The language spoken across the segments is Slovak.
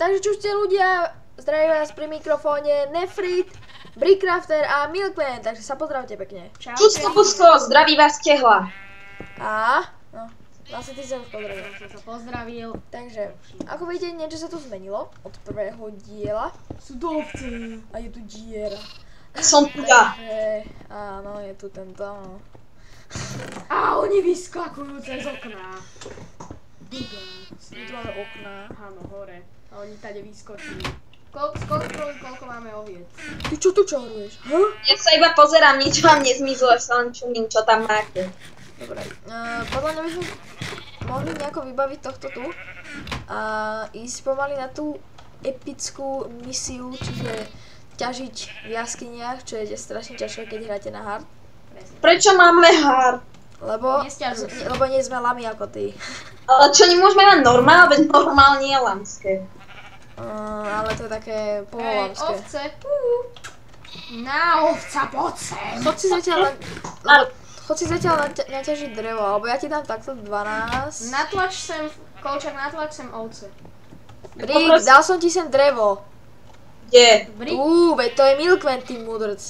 Takže čušte ľudia, zdravím vás pri mikrofóne Nefrit, Brickcrafter a Milkman, takže sa pozdravte pekne. Čau. Čusko, pusko, zdraví vás Tehla. A, no, vlastne ty sa už pozdravil. Som sa pozdravil. Takže, ako vidíte, niečo sa tu zmenilo od prvého diela. Sú tu ovce. A je tu diera. Som tu ja. Takže, áno, je tu tento. A oni vyskakujú cez okná. Tu máme okná. Áno, hore. A oni tady vyskočí. Skontroluj, koľko máme oviec. Ty čo tu čaruješ? Ja sa iba pozerám, nič vám nezmizlo, sa len čumím, čo tam máte. Dobre, podľa mňa by sme mohli nejako vybaviť tohto tu a ísť pomaly na tú epickú misiu, čiže ťažiť v jaskyniach, čo je strašne ťažké, keď hráte na hard. Prečo máme hard? Lebo nie sme lami ako ty. Ale čo, nemôžeme mať normál, veď normál nie je lamské. Ale to je také pololamské. Ovce. Na ovca, poď sem. Chod si zatiaľ naťažiť drevo, alebo ja ti dám takto 12. Natlač sem, Kolčak, natlač sem ovce. Brick, dal som ti sem drevo. Kde? Veď to je Milkman, ty mudrc.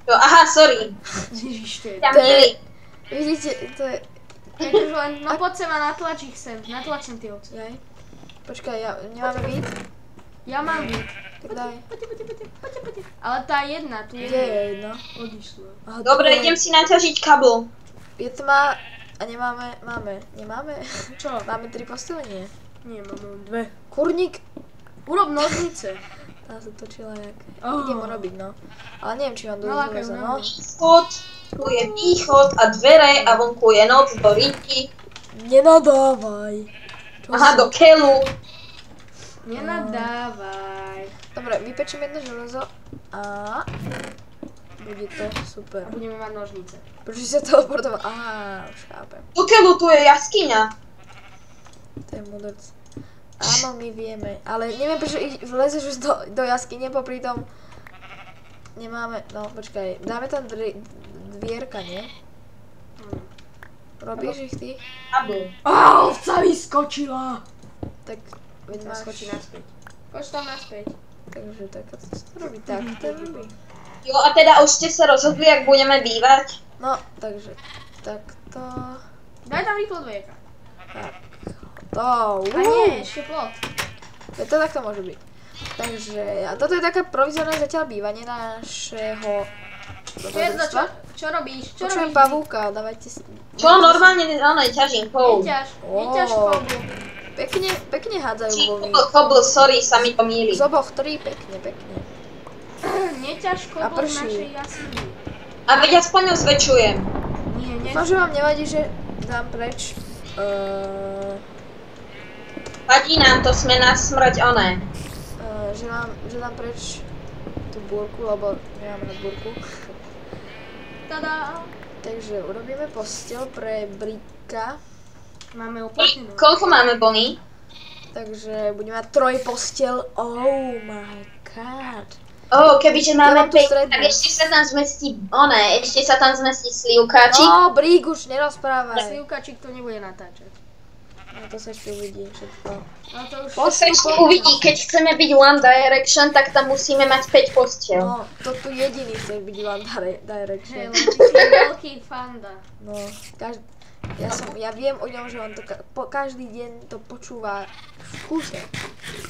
Aha, sorry. Ježiš, to je... Vidíte, to je... No poď sem a natlač ich sem, natlač sem tie ovce. Počkaj, nemáme víc? Ja mám víc. Tak daj. Poďte. Ale tá jedna, tu je. Kde je jedna? Odišla. Dobre, idem si naťažiť kabel. Je tma a nemáme. Čo? Máme 3 postele, nie? Nie, máme 2. Kurník. Urob nožnice. Tá sa točila jak. Idem urobiť, no. Ale neviem, či mám dosť železa, no. Východ, tu je východ a dvere a vonku je noc do rýky. Nenadávaj. Aha, do keľu. Nenadávaj. Dobre, vypečím jedno železo a bude to super. A budeme mať nožnice. Prečo si sa teleportoval? Aha, už chápem. Do keľu tu je jaskyňa. To je mudrc. Áno, my vieme, ale neviem prečo vlezeš už do jaskyne, popri tom nemáme, no počkaj, dáme tam dvierka, nie? Robíš ich ty? Kabel. Ovca vyskočila! Tak, veď máš... Skočí naspäť. Skoč tam naspäť. Takže tak, a to sa robí tak, to robí. Jo, a teda už ste sa rozhodli, jak budeme bývať? No, takže, takto... Daj tam rýchlo dvojeka. Tak, to, A nie, ešte plot. To takto môže byť. Takže, a toto je také provizorné zatiaľ bývanie našeho... Čo robíš? Počujem pavúka, dávajte si... Čo, normálne ťažím kov. Neťaž koblu. Pekne hádzajú vlny. Kobl, sorry, sa mi to míli. Z oboch 3, pekne. Neťaž koblu v našej jaskyni. A veď aspoň ho zväčšujem. Nie, Dúfam, že vám nevadí, že dám preč... Vadí nám to, sme na smrť oné. Že dám preč tú búrku, lebo nemáme na búrku. Tada! Takže urobíme posteľ pre Bricka. Máme uplatnenú. Koľko máme vlny? Takže budeme mať 3 posteľ. Oh my god. Kebyže máme 5, tak ešte sa tam zmestí slivkáčik. No, Brick, už nerozprávaj. Slivkáčik to nebude natáčať. No to sa ešte uvidí všetko. No to už... To sa ešte uvidí, keď chceme byť One Direction, tak tam musíme mať 5 postiel. No, to tu jediný chce byť One Direction. Hej, len ty si veľký fanda. No, ja viem o ňom, že on to každý deň to počúva v kuse.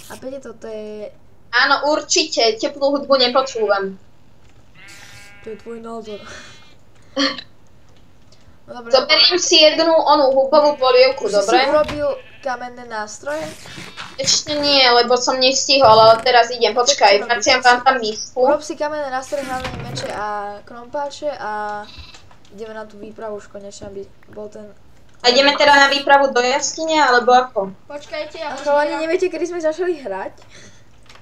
A Pete, toto je... Áno, určite, teplú hudbu nepočúvam. To je tvoj názor. No dobre. Zoberiem si jednu onú hudbovú polievku, dobre? Už si urobil kamenné nástroje? Ešte nie, lebo som nestihol, ale teraz idem, počkaj, vraciam vám tam misku. Urob si kamenné nástroje, hlavne meče a krompáče a ideme na tú výpravu už konečne, aby bol ten... A ideme teda na výpravu do jaskyne, alebo ako? Počkajte, ja chalani, neviete, kedy sme začali hrať?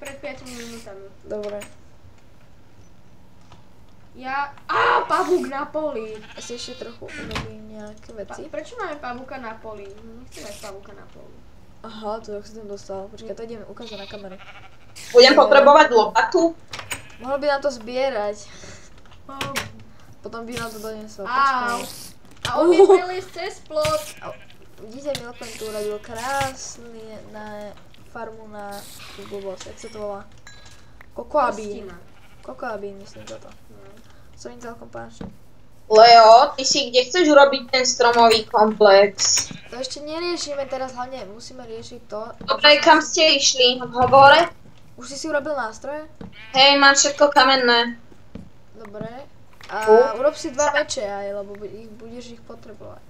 Pred 5 minútami. Dobre. Pavúk na poli. Asi ešte trochu urobím nejaké veci. Prečo máme pavúka na poli? Nechcem mať pavúka na poli. Aha, to jak si tam dostal. Počkaj, to ideme ukázať na kamere. Budem potrebovať lopatu? Mohol by nám to zbierať. Potom by nám to doniesol. A on mi preliesť cez plot. Vidíte, Milkman tu urobil krásny farmu na tú blbosť, jak sa to volá? Kokoabín. Kokoabín, myslím toto. Sa mi celkom páči. Leo, ty si kde chceš urobiť ten stromový komplex? To ešte neriešime teraz, hlavne musíme riešiť to. Dobre, kam ste išli? V hovore? Už si urobil nástroje? Hej, mám všetko kamenné. Dobre. A urob si 2 meče aj, lebo budeš ich potrebovať.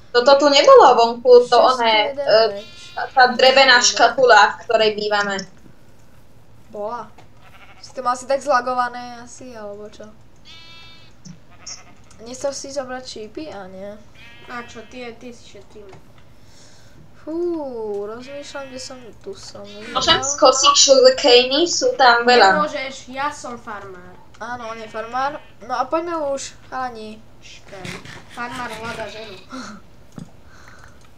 Toto tu nebolo vonku, to oné, 6-1 meč. tá drevená škatula, v ktorej bývame. Bola. Si to mal asi tak zlagované asi, alebo čo? Nechcel si zobrať čípy? A nie. A čo, ty si šetríme. Fú, rozmýšľam, kde som, tu som. Môžem skosiť sugarcane, sú tam veľa. Nemôžeš, ja som farmár. Áno, on je farmár. No a poďme už, chalani. Farmár hľadá ženu.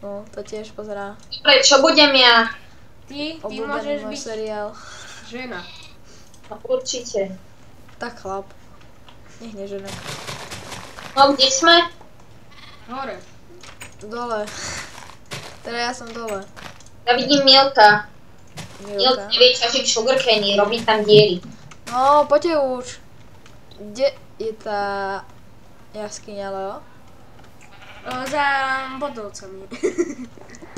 No, to tiež pozerá. Dobre, čo budem ja? Ty Obľúbený môžeš môj byť seriál. žena. No, určite. Tak chlap. Nech nežene. No, kde sme? Hore. Dole. Teda ja som dole. Ja vidím Milka. Milk Milka. nevie ťažiť sugarcane, robí tam diery. No, poďte už. Kde je tá jaskyňa, Leo? Za bodovcami.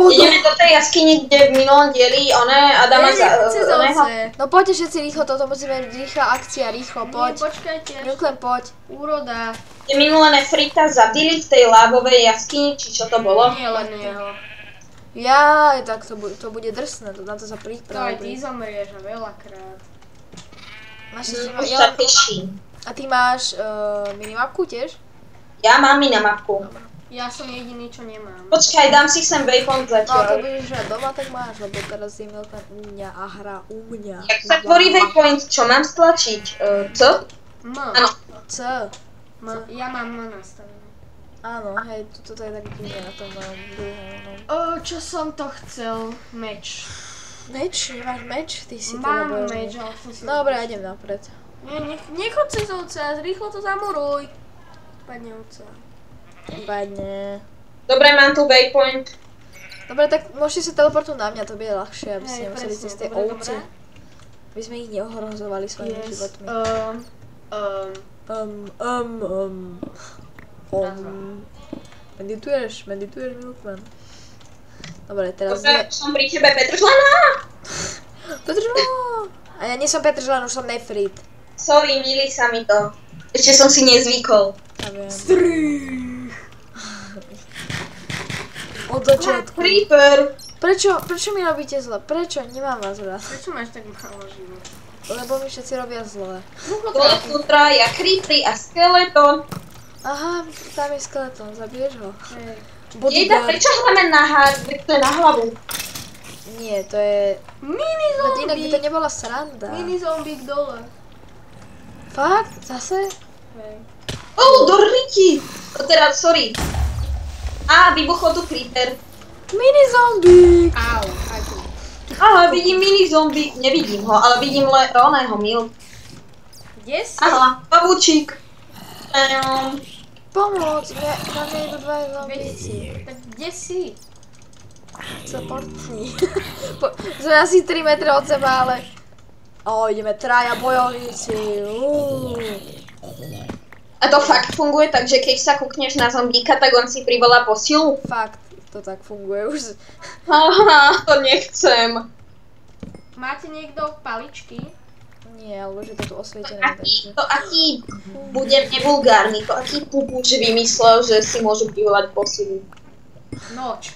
Ideme do tej jaskyne, kde v minulom dieli Adama Cez ovce. No poďte všetci rýchlo, toto musíme rýchla akcia, rýchlo, Nie, poď. počkajte. Milklen, poď. Úroda. Kde minulé Nefrita zabili v tej lávovej jaskyni, či čo to bolo? Nie len jeho. Ja, tak to bude drsné, na to sa To aj ty pripravuj. zomrieš a veľakrát. Máš ešte, Už sa teším. a ty máš minimapku tiež? Ja mám minimapku. Ja som jediný, čo nemám. Počkaj, dám si sem waypoint No a to zatiaľ. budeš hrať doma, tak máš, lebo teraz je Milklen u mňa a hrá u mňa. Jak sa tvorí waypoint, čo mám stlačiť? Co? M. Áno. C. Ja mám M nastavené. Áno, hej, toto je taký kniha na tom mojom druhom. Čo som to chcel? Meč. Meč? Nemáš meč? Ty si Mám teda bojovník. meč, ale som si... Dobre, idem napred. Nechoď cez ovce, rýchlo to zamuruj. Padne ovca. Badne. Dobre, mám tu waypoint. Dobre, tak môžete sa teleportovať na mňa, to bude ľahšie, aby ste Hej, nemuseli presne, cez tie dobre, ovce. Aby sme ich neohrozovali svojimi životmi. Medituješ, Milkman. Dobre, teraz Dobre, som pri tebe, Petržlana. Petržlán! A ja nie som Petržlán, už som Nefrit. Sorry, milí sa mi to. Ešte som si nezvykol. Ja viem. Od začiatku. Creeper. Prečo mi robíte zle? Prečo? Nemám vás rád. Prečo máš tak málo život? Lebo mi všetci robia zle. Dole sú traja creepery a skeleton. Aha, tam je skeleton, zabiješ ho. Hej. Jejda, prečo hráme na to je na hlavu? Nie, to je... Mini Veď inak by to zombík. nebola sranda. Mini zombík dole. Fakt? Zase? Hej. Do riti. Teda, sorry. Vybuchol tu creeper. Mini zombík! Au, aj tu. Ale vidím mini zombie. Nevidím ho, ale vidím oného Milk. Kde si? Aha, babučík. Pomôcť, na mňa idú 2 zombíci. Tak kde si? Supportni. Sme asi 3 metre od seba, ale... ideme traja bojovníci. A to fakt funguje, takže keď sa kúkneš na zombíka, tak on si privolá posilu? Fakt, to tak funguje už. Aha, to nechcem. Máte niekto paličky? Nie, alebo že to tu osvietené. Aký budem nevulgárny, to aký pupuč vymyslel, že si môžu privolať posilu. Noč.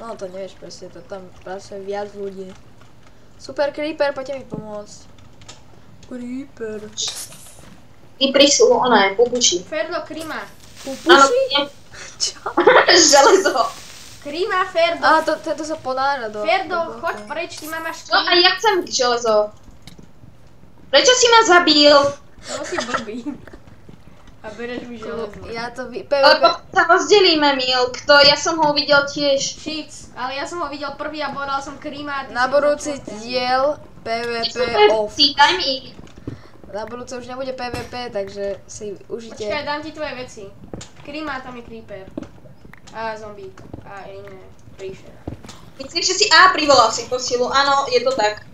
No to nevieš presne, to tam pracuje viac ľudí. Super Creeper, poďte mi pomôcť. Creeper. Creepery sú pupuči. Ferdo, Krima. Áno, Čo? železo. Krima, Ferdo. Á, to sa ponára do... Ferdo, choď preč, ty ma máš No a ja chcem železo. Prečo si ma zabil? To si blbý. A bereš mi železo. Ja to Ale potom sa rozdelíme, Milk, to ja som ho videl tiež. Shit, ale ja som ho videl prvý a povedal som Krima a ty Na si budúci to počul. diel PvP off. Daj mi ich. Na budúce už nebude PvP, takže si užite. Počkaj, dám ti tvoje veci. Krima, tam je Creeper. A zombík. A iné príšer. Myslíš, že si... privolal si posilu. Áno, je to tak.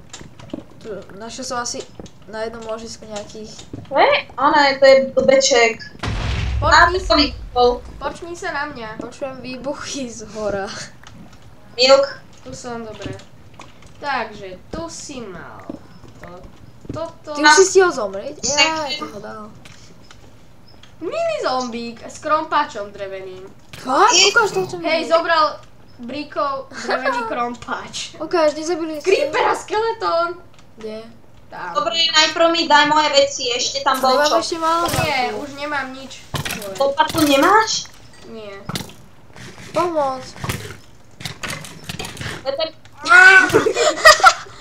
Tu našiel som asi na jednom ložisku nejakých... To je blbeček. Počni sa na mňa. Počujem výbuchy z hora. Milk. Tu som, dobre. Takže, tu si mal toto. Ty už si stihol zomrieť? Ja to ho dal. Mini zombík s krompáčom dreveným. Fakt? Ukáž to, čo mi... Hej, zobral bríkov drevený krompáč. Ukáž, nezabili ste. Creeper a skeleton. Kde? Tam. Dobre, najprv mi daj moje veci, ešte tam bol Nemám čo? ešte málo. Nie, už nemám nič. Lopatu nemáš? Nie. Pomoc.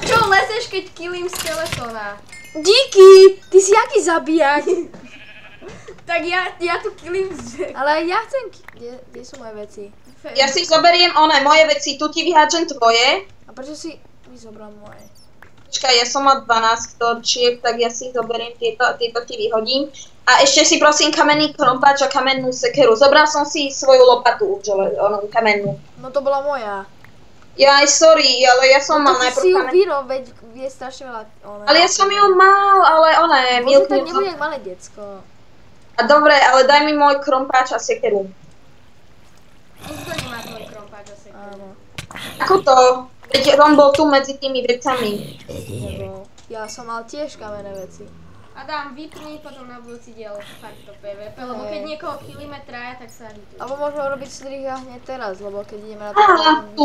Čo lezeš, keď killím skeletona? Díky! Ty si aký zabíjak? Tak ja tu killím Ale ja chcem... Kde sú moje veci? Ja si zoberiem moje veci, tu ti vyhádžem tvoje. A prečo si zobral moje? Počkaj, ja som mal 12 torčiek, tak ja si zoberiem tieto a tieto ti vyhodím. A ešte si prosím kamenný krompáč a kamennú sekeru. Zobral som si svoju lopatu, kamennú. No to bola moja. Ja aj sorry, ale ja som mal najprv si ju kamennú. vyrob, veď je strašne veľa... Ale ja som ju mal, ale Bože, tak nebude jak malé decko. A dobre, ale daj mi môj krompáč a sekeru. Nikto nemá tvoj krompáč a sekeru. Áno. Ako to? Veď on bol tu medzi tými vecami. Nebol. Ja som mal tiež kamenné veci. Adam, vypni potom na budúci diel fakt to PvP, lebo keď niekoho killíme traja, tak sa hituje. Alebo môžeme robiť striha hneď teraz, lebo keď ideme na to... Tu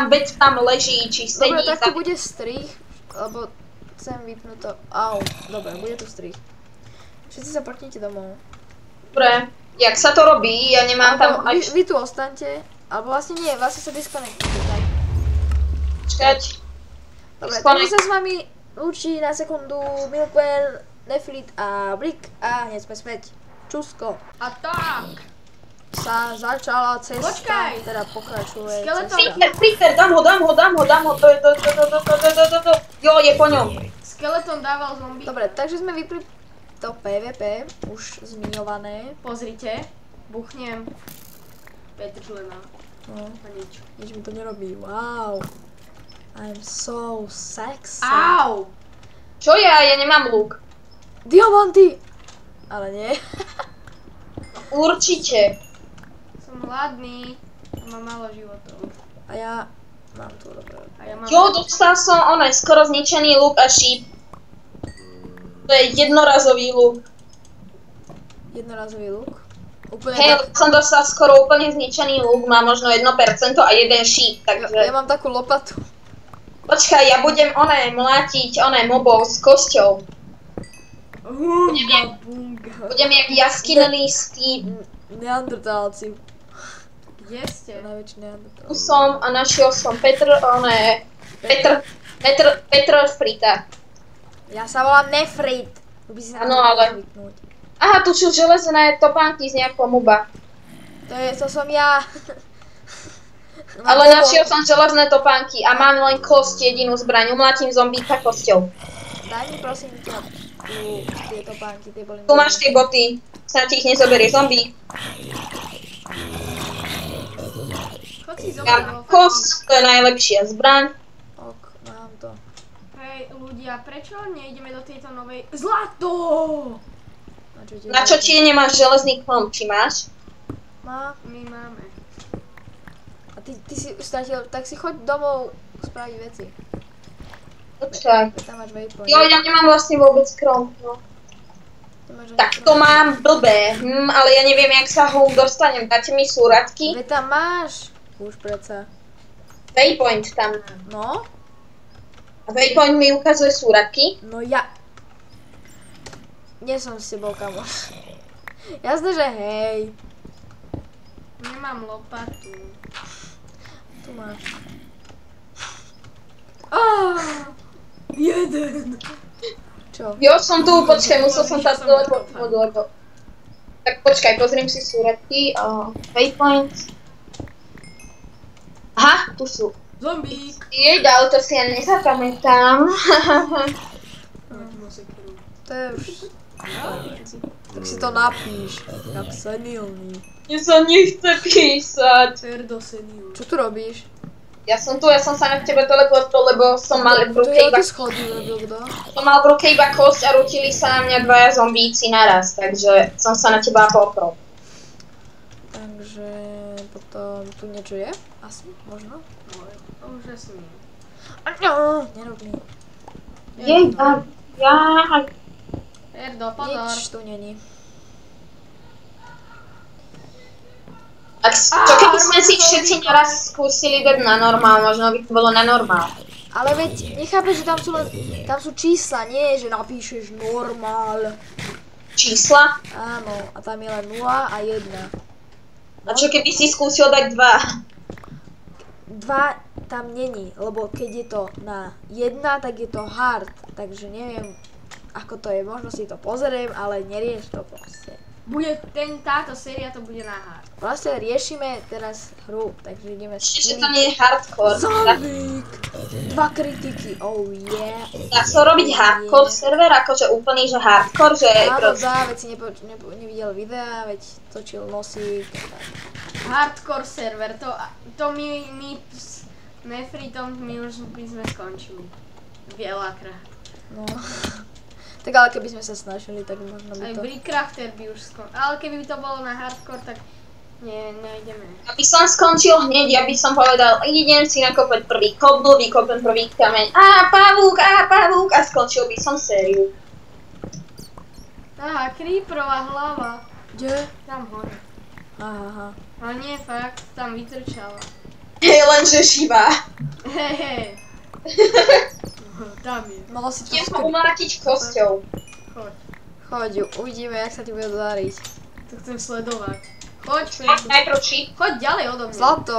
veď tam leží, či sedí. Dobre, tak to bude strih, lebo chcem vypnúť to... Au, dobre, bude tu strih. Všetci sa prknite domov. Dobre, jak sa to robí? Ja nemám tam... Vy tu ostaňte, alebo vlastne nie, vlastne sa disconnectujte, tak. Počkať. Dobre, takže sa s vami lúči na sekundu Milkwell, Nefrit a Brick a hneď sme späť. Čusko. A tak! Sa začala cesta, Počkaj! teda pokračuje Skeleton. cesta. Peter, dám ho. Jo, je po ňom. Skeleton dával zombie. Dobre, takže sme vypli to PvP, už zmiňované. Pozrite, buchnem Petržlena. No, A nič. nič mi to nerobí, wow. I'm so sexy. Au! Čo ja nemám luk. Diamanty! Ale nie. Určite. Som hladný. Mám málo životov. A ja mám tu dobré. A ja mám... Jo, dostal som skoro zničený luk a šíp. To je jednorazový luk. Jednorazový luk. Úplne Hej, tak. som dostal skoro úplne zničený luk, má možno 1% a jeden šíp, takže... Ja mám takú lopatu. Počkaj, ja budem mlátiť mobov s kosťou. Bunga, bunga. Budem jak jaskynnelý Steve. Neandertálci. Kde ste? Najväčší neandertálci. Tu som a našiel som Petr Frita. Ja sa volám Nefrit. Áno, ale- Aha, tu sú železné topánky z nejakého moba. To som ja. Ale našiel som železné topánky a mám len kosť, jedinú zbraň. Umlátim zombíka kosťou. Daj mi prosím ťa tie topánky, tie boli... Tu máš tie boty. Snad ti ich nezoberie zombík. Chod si Ja zobrať. kosť, to je najlepšia zbraň. Ok, mám to. Hej, ľudia, prečo nejdeme do tejto novej... Zlato! Na čo ti nemáš železný klom, či máš? Má. My máme. A ty si stratil, tak si choď domov spraviť veci. Počkaj. Tam máš waypoint. Jo, ja nemám vlastne vôbec krom. No. Tak to mám blbé, ale ja neviem, jak sa ho dostanem. Dáte mi súradky? Veď tam máš. Už predsa. Waypoint tam. No? A waypoint mi ukazuje súradky? No ja... Nie som s tebou, kamoš. Jasné, že hej. Nemám lopatu. Tu máš. Jeden! Čo? Jo, som tu, počkaj, musel som tam teleportnúť, lebo... Tak počkaj, pozriem si súradky. Waypoint. Aha, tu sú. Zombík! Jej, ale to si ja nezapamätám. To je už... Tak si to napíš, jak senilný. Mne sa nechce písať. Ferdo senior. Čo tu robíš? Ja som sa na tebe teleportol, lebo som mal v ruke iba... schody robil kto? Som mal v ruke iba kosť a rútili sa na mňa dvaja zombíci naraz, takže som sa na teba poprol. Takže potom tu niečo je? Asi, možno? No, už asi nie. Nerob mi. Ferdo, pozor. Nič tu není. Čo keby sme si všetci naraz skúsili dať na normál, možno by to bolo na normál. Ale veď, nechápeš, že tam sú čísla, nie že napíšeš normál. Čísla? Áno, a tam je len 0 a 1. A čo keby si skúsil dať 2? 2 tam není, lebo keď je to na 1, tak je to hard. Takže neviem, ako to je, možno si to pozriem, ale nerieš to proste. Bude táto séria to bude na hard. Vlastne riešime teraz hru, takže ideme Ešte to nie je hardcore. Zombík! 2 kritiky, oh yeah. Dá sa robiť hardcore server, akože úplný, že hardcore, že... Áno, dá, veď si nevidel videa, veď točil nosík. Hardcore server, to my s Nefritom my už by sme skončili. Veľakrát. No. Tak ale keby sme sa snažili, tak možno by Aj to... Brickcrafter by už skončil. Ale keby to bolo na hardcore, tak nejdeme. Aby som skončil hneď, ja by som povedal, idem si nakopať prvý kobl, vykopem prvý kameň, pavúk, a skončil by som sériu. Aha, creeperová hlava. Kde? Tam hore. Aha. Ale nie, fakt, tam vytrčala. Hej, lenže živá. Hej. Tam je. Mala si to Idem ho umlátiť kosťou. Choď. Choď, uvidíme, jak sa ti bude dariť. To chcem sledovať. Choď, Ferdo. Najprv či? Choď ďalej odo mňa. Zlato!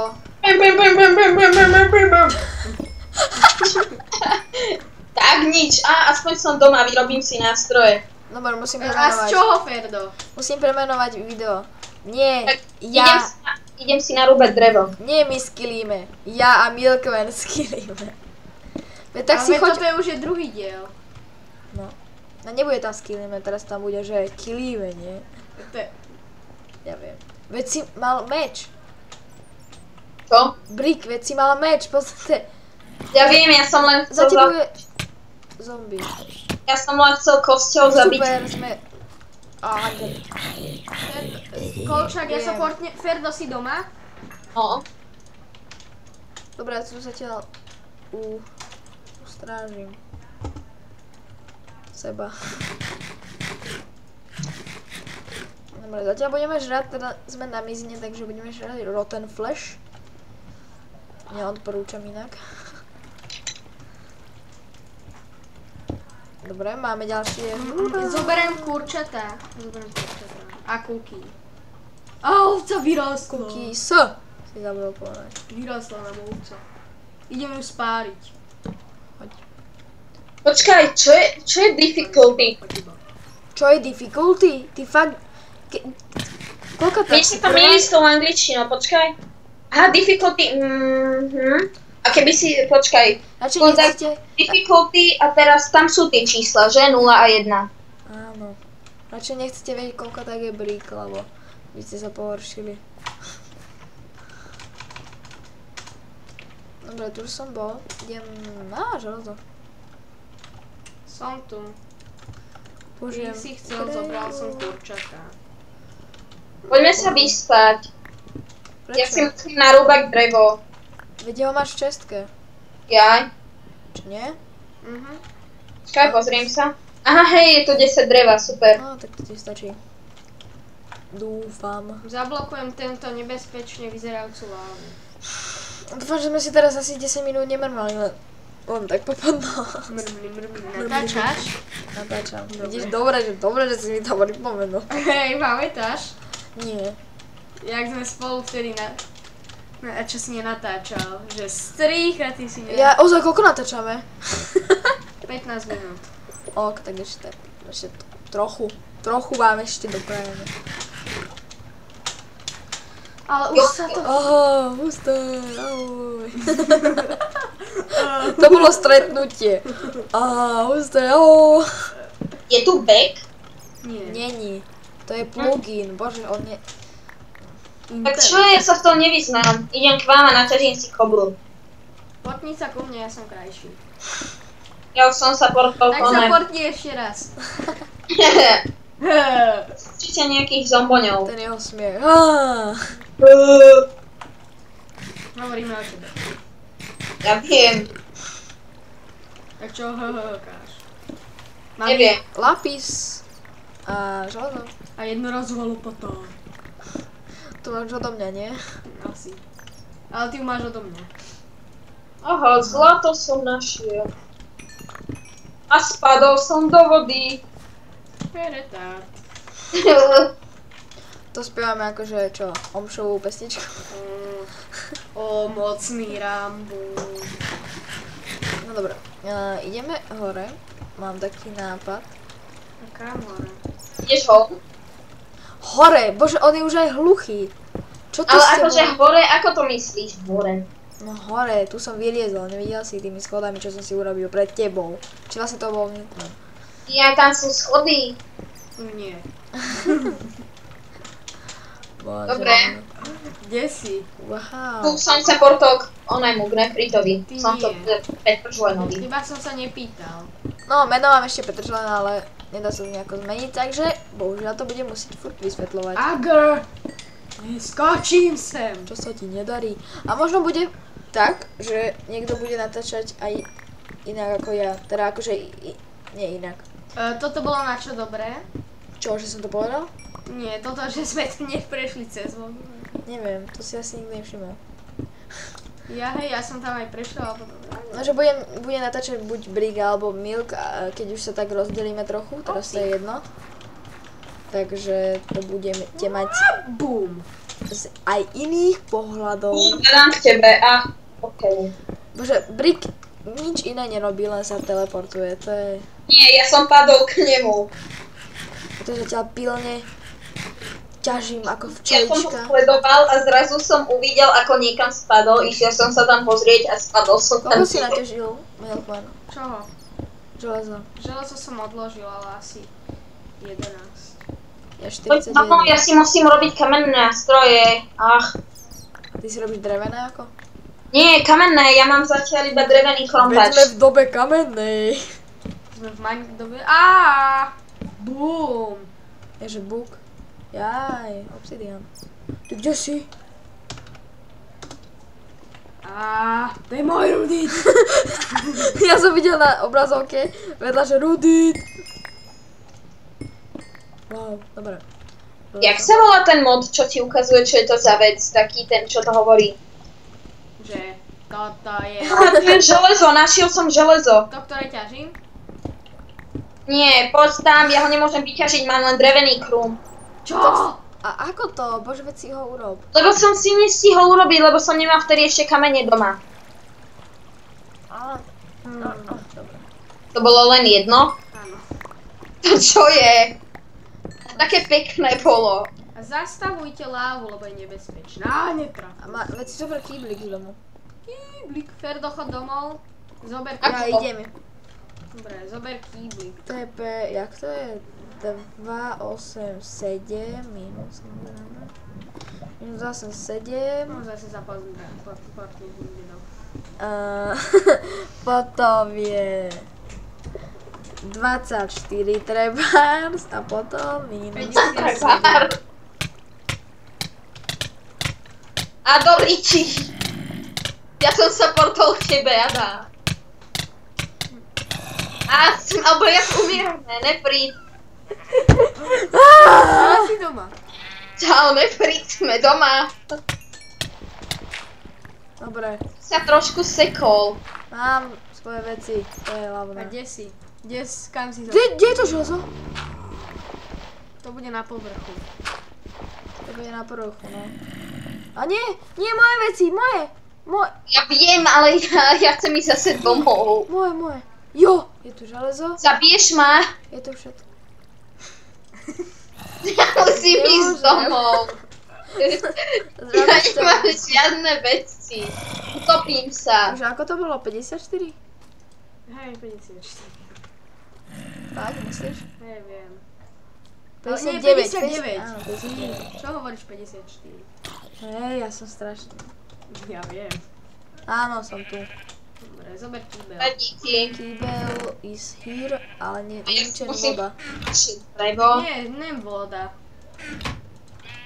Tak nič, aspoň som doma, vyrobím si nástroje. Dobre, musím A z premenovať. čoho, Ferdo? Musím premenovať video. Nie, Tak ja... idem si narúbať drevo. Nie my skillíme. Ja a Milkman skillíme. Veď tak si Ale choď... toto je už druhý diel. No. No nebude tam skillíme, teraz tam bude, že killíme, nie? To je... Ja viem. Veď si mal meč. Čo? Brick, veď si mal meč, podstate. Ja viem, ja som len Za chcel tebou je... Zombie. Ja som len chcel kosťou zabiť. Super, sme... Kolčak, ja Viem. supportne... Ferdo, si doma? No. Dobre, ja tu zatiaľ... Ustrážim. Seba. Dobre, zatiaľ budeme žrať, teda sme na mizine, takže budeme žrať Rotten Flesh. Neodporúčam inak. Dobre, máme ďalšie. Zoberiem kurčatá. A kuky. A ovca vyrástla. Cookies. Si zabudol povedať. Vyrástla nám ovca. Ideme ju spáliť. Poď. Počkaj, čo je difficulty? Čo je difficulty? Ty fakt... Koľko to... Vieš si to mieli s tou angličtinou, počkaj. Aha, difficulty, A keby si, počkaj. Radšej Kontakt, nechcete... difficulty a teraz tam sú tie čísla, že? 0 a 1. Áno. Radšej nechcete vedieť, koľko tak je brick, lebo by ste sa pohoršili. Dobre, tu už som bol. Idem... železo. Som tu. Použijem... Ty si chcel, zobral som kurčatá. Poďme sa vyspať. Ja si Prečo? musím narúbať drevo. Veď ho máš v čestke. Jaj. Či nie? Počkaj, pozriem sa. Aha, hej, je to 10 dreva, super. No, tak to ti stačí. Dúfam. Zablokujem tento nebezpečne vyzerajúcu lávu. Dúfam, že sme si teraz asi 10 minút nemrmali, len tak popadlo. Natáčaš? Natáčam. Vidíš, dobre, že si mi to pripomenul. Hej, pamätáš? Nie. Jak sme spolu vtedy a čo si nenatáčal? Že strýcha ty si nenatáčal. Ja, ozaj, koľko natáčame? 15 minút. Ok, tak ešte trochu vám ešte doprajeme. Ale už sa to... Husté, ahoj. To bolo stretnutie. Husté, ahoj. Je tu back? Nie. Není. To je plugin, bože, on je... Tak čo, ja sa v tom nevyznám. Idem k vám a naťažím si kobru. Portni sa ku mne, ja som krajší. Ja už som sa portol Tak sa portni ešte raz. Určite nejakých zomboňov. Ten jeho smiech. Hovoríme o tebe. Ja viem. Tak čo káš? Neviem. Lapis. A železo. A jednorazová lopata. To máš odo mňa, nie? Asi. Ale ty ju máš odo mňa. Aha, zlato som našiel. A spadol som do vody. Peretá. To spievame akože čo? Omšovú pesničku. O mocný Rambo. No dobré. Ideme hore. Mám taký nápad. A kam hore? Ideš ho? Hore! Bože, on je už aj hluchý. Čo to Ale s tebou? akože hore, ako to myslíš hore? No hore, tu som vyliezol. Nevidel si tými schodami, čo som si urobil pred tebou. Či vlastne to bol vnútro. Ja, tam sú schody. Nie. Bože. Dobre. Kde si? Wow. Tu som sa portol k onemu, k Nefritovi. Ty Som to nie. Petržlenovi. Iba som sa nepýtal. No, meno mám ešte Petržlen, ale nedá sa to nejako zmeniť, takže bohužiaľ to budem musieť furt vysvetľovať. Agr! Skočím sem! Čo sa ti nedarí. A možno bude tak, že niekto bude natáčať aj inak ako ja. Teda akože nie inak. Toto bolo na čo dobré? Čo, že som to povedal? Nie, toto, že sme tu neprešli cez vodu. Neviem, to si asi nikto nevšimol. Ja som tam aj prešla, alebo dobré. No, že bude natáčať buď Brig alebo Milk, a keď už sa tak rozdelíme trochu, teraz to je jedno. Takže to budete mať Bum! z aj iných pohľadov. Dám k tebe, okej. Bože, Brig nič iné nerobí, len sa teleportuje, to je... Nie, ja som padol k nemu. To je zatiaľ pilne ťažím ako Ja som ho včelička. sledoval a zrazu som uvidel, ako niekam spadol, išiel som sa tam pozrieť a spadol som tam. Koľko si naťažil, Milkman? Čoho? Železo. Železo som odložil, ale asi 11. Ja Poď 49. domov, ja si musím robiť kamenné nástroje. Ty si robíš drevené ako? Nie, kamenné, ja mám zatiaľ iba drevený Veď sme chrompač. v dobe kamennej. Sme v dobe... Bum! Ježe buk. Jaj, obsidian. Ty kde si? To je môj Rudit! Ja som videl na obrazovke vedľa, že Rudit. Wow, dobre. Jak sa volá ten mod, čo ti ukazuje, čo je to za vec, taký ten, čo to hovorí? Že toto je... To je železo, našiel som železo. To, ktoré ťažím? Nie, poď tam, ja ho nemôžem vyťažiť, mám len drevený krum. Čo? A ako to? Bože, veď si ho urob. Lebo som si nestihol urobiť, lebo som nemal vtedy ešte kamene doma. Dobre. To bolo len jedno? Áno. To čo je? Také pekné bolo. A zastavujte lávu, lebo je nebezpečná. Netraf. Veď si zober kýblik z domu. Kýblik. Ferdo, chod domov. Zober Ako Ja to? idem. Dobre, zober kýblik. TP, jak to je? 287 minus 87. No zase sa portne niekde do. Potom je 24 trebárs a potom minus 57. A do riči. Ja som sa portol k tebe, Ada. Alebo ja umierame, nepríď. Ale si doma. Čau, nepríď, sme doma. Dobre, Sa trošku sekol. mám svoje veci, to je A hlavné. kde si? Kam si to? Kde je to železo? To bude na povrchu. To bude na povrchu, no. A nie, moje veci, moje. Ja viem, ale ja chcem ísť zase domov. Moje. Jo, je tu železo, Zabiješ ma? je tu všetko. Ja musím ísť Nemôžem. domov. Ja Zrazu nemám žiadne veci. Utopím sa. Takže ako to bolo? 54? Hej, 54. Tak, myslíš? Neviem. Nie, 59. 59. Áno, 59. Čo hovoríš 54? Hej, ja som strašný. Ja viem. Áno, som tu. Dobre, zober kýbel. A díky. Kýbel is here, ale nie, Ja ničený musím- voda. Drevo. Nie voda.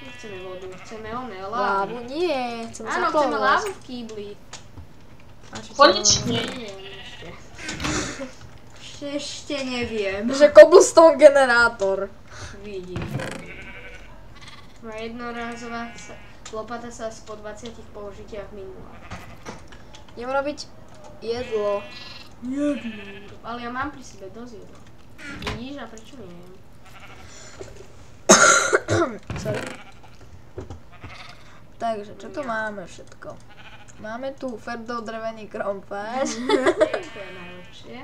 Nechceme vodu, chceme lávu. Lávu nie, chcem Áno, chceme lávu v kýbli. Konečne. Neviem ešte neviem. Že cobblestone generátor. Vidím. Moja jednorázová lopata sa po 20 použitiach minula. Idem robiť jedlo. Ale ja mám pri sebe dosť jedla. Vidíš, a prečo nie? Sorry. Takže, čo tu máme všetko? Máme tu Ferdov drevený krompáč. To je najlepšie.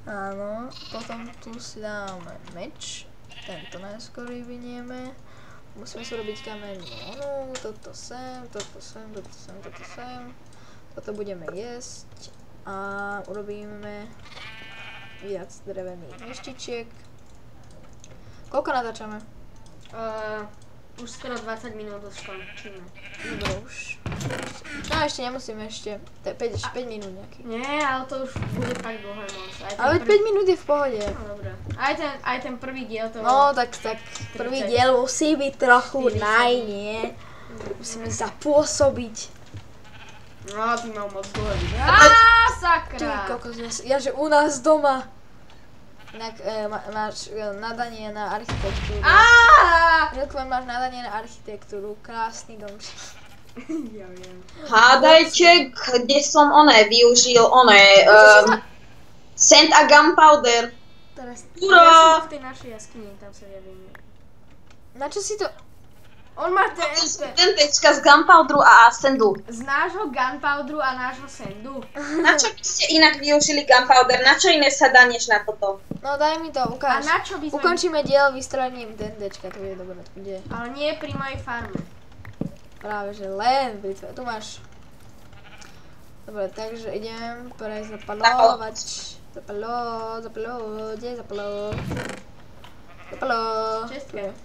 Áno, potom tu si dáme meč. Tento najskôr vyvinieme. Musíme si urobiť kamennú onu, toto sem, toto sem, toto sem, toto sem. Toto budeme jesť a urobíme viac drevených neštičiek. Koľko natáčame? Už skoro 20 minút skončíme. Dobre, už. No ešte nemusíme, ešte 5 minút nejaký. Nie, ale to už bude fakt dlhé moc. Ale 5 minút je v pohode. No dobré. Aj ten prvý diel to... No tak prvý diel musí byť trochu nie? Musíme zapôsobiť. No, ty mal moc dlhé. Ty Sakra! kokos, ja že u nás doma. Inak máš nadanie na architektúru. Milkman, máš nadanie na architektúru, krásny domček. Ja viem. Hádajte, kde som využil sand a gunpowder. Teraz, Ja som v tej našej jaskyni, tam sa javím. na čo si to... On má Ten tečka z gunpowderu a sandu. z nášho gunpowderu a nášho sandu. Na čo by ste inak využili gunpowder? Na čo iné sa dá než na toto? No daj mi to, A ukáž. na čo by sme... Ukončíme diel vystraním DNDčka, to bude dobré, to bude. Ale nie pri mojej farme. Práve, že len pri tvoje, tu máš. Dobre, takže idem zapalovať. Kde je zapalo? Zapalo. Čestka.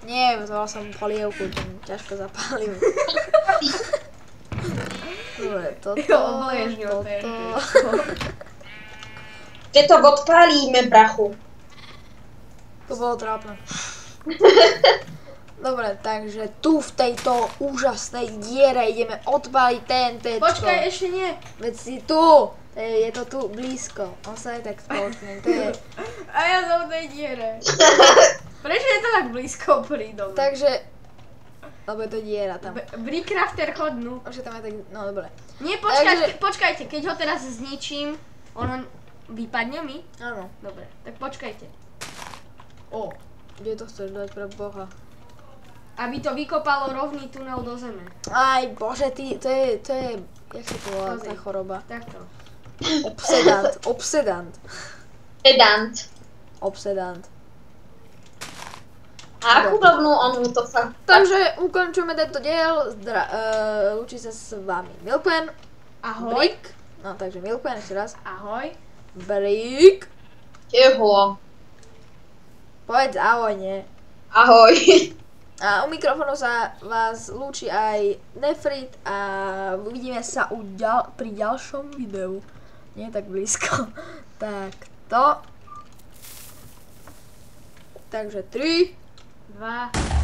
Nie, vzala som polievku, ten ťažko zapálim. Dobre, toto, Obleješ mi o toto. Kde to odpálíme, brachu? To bolo trápne. Dobre, takže tu v tejto úžasnej diere ideme odpáliť TNTčko. Počkaj, ešte nie. Veď si tu. Je to tu blízko. On sa aj tak spoločne. To je... A ja som v tej diere. Prečo je to tak blízko pri dome? Takže... Lebo je to diera tam. Brickcrafter chodnú. Už je tam aj tak... No dobre. Nie, počkajte, keď ho teraz zničím, ono vypadne mi? Áno. Dobre, tak počkajte. Kde to chceš dať pre Boha? Aby to vykopalo rovný tunel do zeme. Aj bože, ty, to je... Jak sa to volá tá choroba? Takto. Obsedant. Pedant. A akú rovnú onu to sa... Takže ukončujeme tento diel. Lúči sa s vami Milkman. Ahoj. Brick. No takže Milkman ešte raz. Ahoj. Brick. Teho. Povedz ahoj, nie? Ahoj. A u mikrofónu sa vás lúči aj Nefrit a uvidíme sa pri ďalšom videu. Nie tak blízko. Tak to. Takže 3, 2,